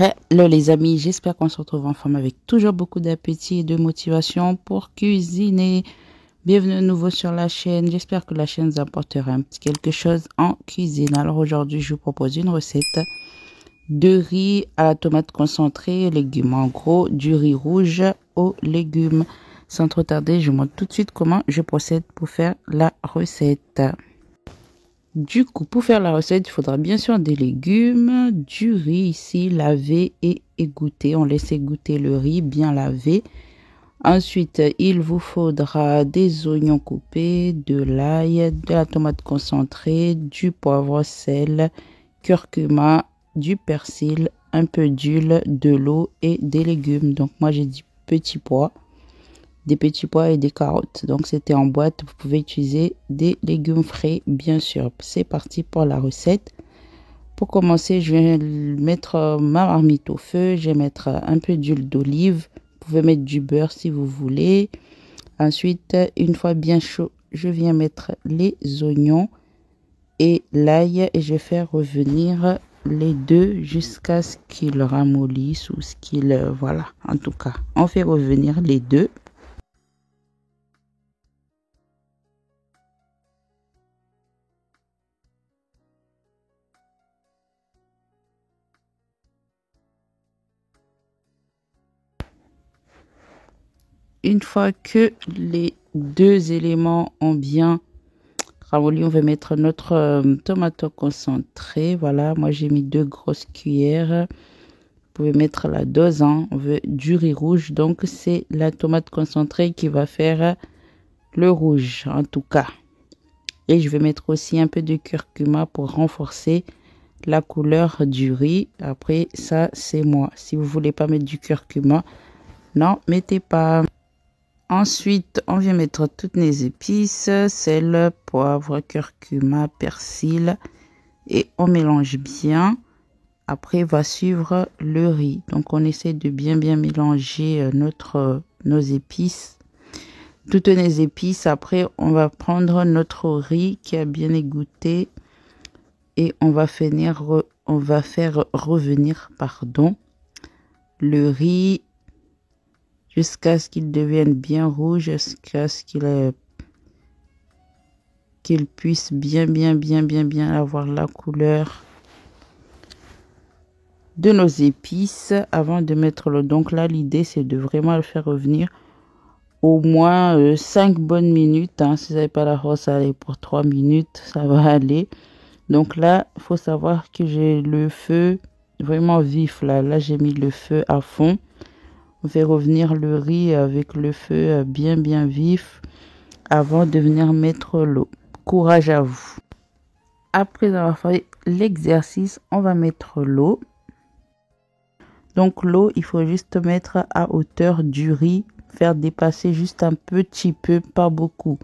Hello les amis, j'espère qu'on se retrouve en forme avec toujours beaucoup d'appétit et de motivation pour cuisiner. Bienvenue à nouveau sur la chaîne, j'espère que la chaîne vous apportera un petit quelque chose en cuisine. Alors aujourd'hui je vous propose une recette de riz à la tomate concentrée et légumes. En gros, du riz rouge aux légumes. Sans trop tarder, je vous montre tout de suite comment je procède pour faire la recette. Du coup, pour faire la recette, il faudra bien sûr des légumes, du riz ici lavé et égoutter. On laisse égoutter le riz bien lavé. Ensuite, il vous faudra des oignons coupés, de l'ail, de la tomate concentrée, du poivre, sel, curcuma, du persil, un peu d'huile, de l'eau et des légumes. Donc moi j'ai dit petits pois. Des petits pois et des carottes. Donc c'était en boîte, vous pouvez utiliser des légumes frais bien sûr. C'est parti pour la recette. Pour commencer, je vais mettre ma marmite au feu, je vais mettre un peu d'huile d'olive, vous pouvez mettre du beurre si vous voulez. Ensuite, une fois bien chaud, je viens mettre les oignons et l'ail et je vais faire revenir les deux jusqu'à ce qu'ils ramollissent ou ce qu'ils voilà, en tout cas, on fait revenir les deux. Une fois que les deux éléments ont bien ramolli, on va mettre notre tomate concentrée. Voilà, moi j'ai mis 2 grosses cuillères. Vous pouvez mettre la dose, hein. On veut du riz rouge, donc c'est la tomate concentrée qui va faire le rouge en tout cas. Et je vais mettre aussi un peu de curcuma pour renforcer la couleur du riz. Après ça c'est moi. Si vous voulez pas mettre du curcuma, non, mettez pas. Ensuite, on vient mettre toutes les épices, sel, poivre, curcuma, persil et on mélange bien. Après, va suivre le riz. Donc, on essaie de bien mélanger nos épices. Toutes les épices. Après, on va prendre notre riz qui a bien égoutté et on va faire revenir, le riz jusqu'à ce qu'il devienne bien rouge, jusqu'à ce qu'il puisse bien avoir la couleur de nos épices avant de mettre l'eau. Donc là, l'idée, c'est de vraiment le faire revenir au moins 5 bonnes minutes. Hein. Si vous n'avez pas la force à aller pour 3 minutes, ça va aller. Donc là, il faut savoir que j'ai le feu vraiment vif. Là j'ai mis le feu à fond. On fait revenir le riz avec le feu bien vif avant de venir mettre l'eau. Courage à vous. Après avoir fait l'exercice, on va mettre l'eau. Donc l'eau, il faut juste mettre à hauteur du riz, faire dépasser juste un petit peu, pas beaucoup.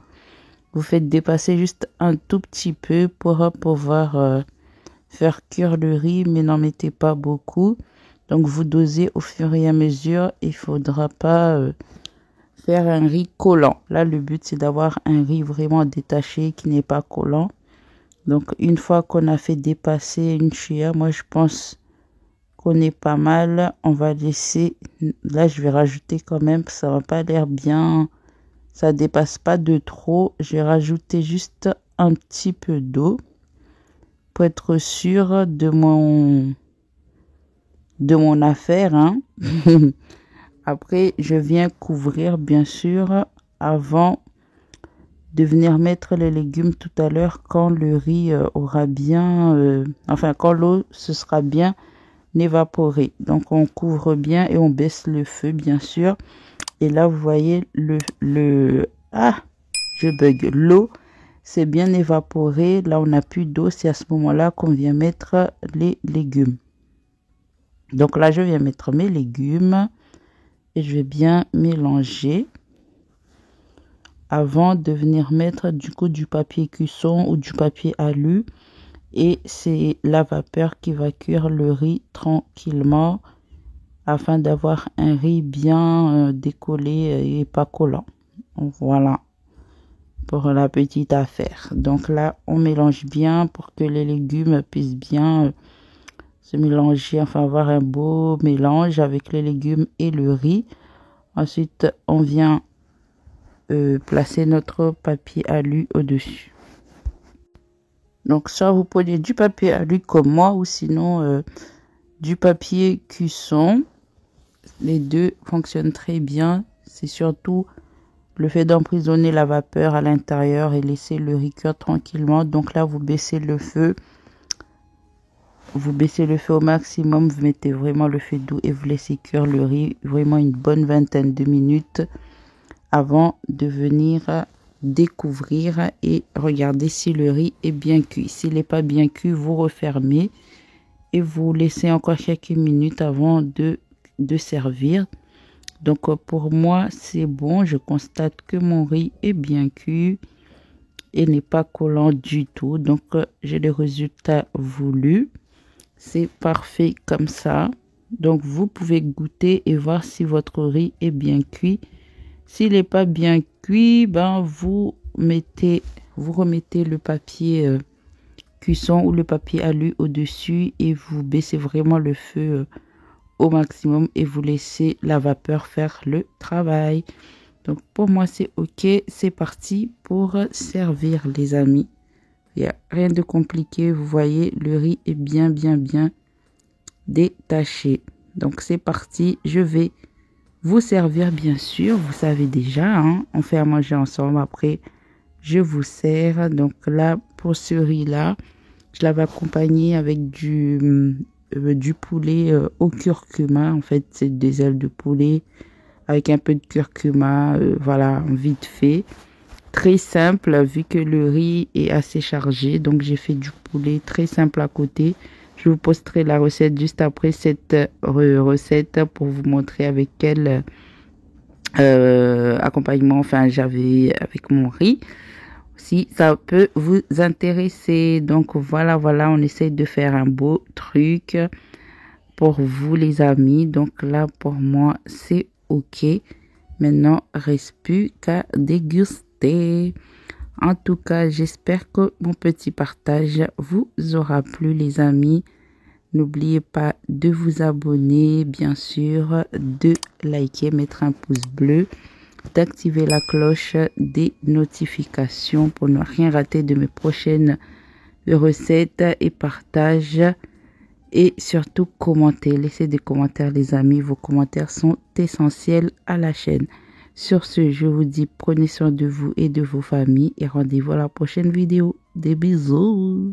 Vous faites dépasser juste un tout petit peu pour pouvoir faire cuire le riz, mais n'en mettez pas beaucoup. Donc vous dosez au fur et à mesure. Il ne faudra pas faire un riz collant. Là, le but, c'est d'avoir un riz vraiment détaché qui n'est pas collant. Donc une fois qu'on a fait dépasser une cuillère, moi je pense qu'on est pas mal. On va laisser, là je vais rajouter quand même, ça va pas l'air bien, ça dépasse pas de trop. Je vais rajouter juste un petit peu d'eau pour être sûr de mon affaire, hein. Après, je viens couvrir, bien sûr, avant de venir mettre les légumes tout à l'heure quand le riz aura bien... quand l'eau se sera bien évaporée. Donc, on couvre bien et on baisse le feu, bien sûr. Et là, vous voyez, l'eau c'est bien évaporé. Là, on n'a plus d'eau. C'est à ce moment-là qu'on vient mettre les légumes. Donc là, je viens mettre mes légumes et je vais bien mélanger avant de venir mettre du papier cuisson ou du papier alu. Et c'est la vapeur qui va cuire le riz tranquillement afin d'avoir un riz bien décollé et pas collant. Voilà pour la petite affaire. Donc là, on mélange bien pour que les légumes puissent bien se mélanger, enfin avoir un beau mélange avec les légumes et le riz. Ensuite, on vient placer notre papier alu au-dessus. Donc, soit vous prenez du papier alu comme moi ou sinon du papier cuisson. Les deux fonctionnent très bien. C'est surtout le fait d'emprisonner la vapeur à l'intérieur et laisser le riz cuire tranquillement. Donc là, vous baissez le feu. Vous baissez le feu au maximum. Vous mettez vraiment le feu doux et vous laissez cuire le riz vraiment une bonne vingtaine de minutes avant de venir découvrir et regarder si le riz est bien cuit. S'il n'est pas bien cuit, vous refermez et vous laissez encore quelques minutes avant de servir. Donc pour moi c'est bon, je constate que mon riz est bien cuit et n'est pas collant du tout. Donc j'ai le résultat voulu. C'est parfait comme ça. Donc vous pouvez goûter et voir si votre riz est bien cuit. S'il n'est pas bien cuit, ben vous remettez le papier cuisson ou le papier alu au-dessus et vous baissez vraiment le feu au maximum et vous laissez la vapeur faire le travail. Donc pour moi c'est ok, c'est parti pour servir les amis. Il n'y a rien de compliqué, vous voyez le riz est bien détaché. Donc c'est parti, je vais vous servir bien sûr, vous savez déjà, hein, on fait à manger ensemble, après je vous sers. Donc là pour ce riz là, je l'avais accompagné avec du poulet au curcuma. En fait c'est des ailes de poulet avec un peu de curcuma, voilà, vite fait, très simple vu que le riz est assez chargé. Donc j'ai fait du poulet très simple à côté. Je vous posterai la recette juste après cette recette pour vous montrer avec quel accompagnement enfin j'avais avec mon riz, si ça peut vous intéresser. Donc voilà, on essaye de faire un beau truc pour vous les amis. Donc là pour moi c'est ok. Maintenant reste plus qu'à déguster. En tout cas j'espère que mon petit partage vous aura plu les amis. N'oubliez pas de vous abonner, bien sûr, de liker, mettre un pouce bleu, d'activer la cloche des notifications pour ne rien rater de mes prochaines recettes et partages. Et surtout, commentez. Laissez des commentaires, les amis. Vos commentaires sont essentiels à la chaîne. Sur ce, je vous dis prenez soin de vous et de vos familles et rendez-vous à la prochaine vidéo. Des bisous.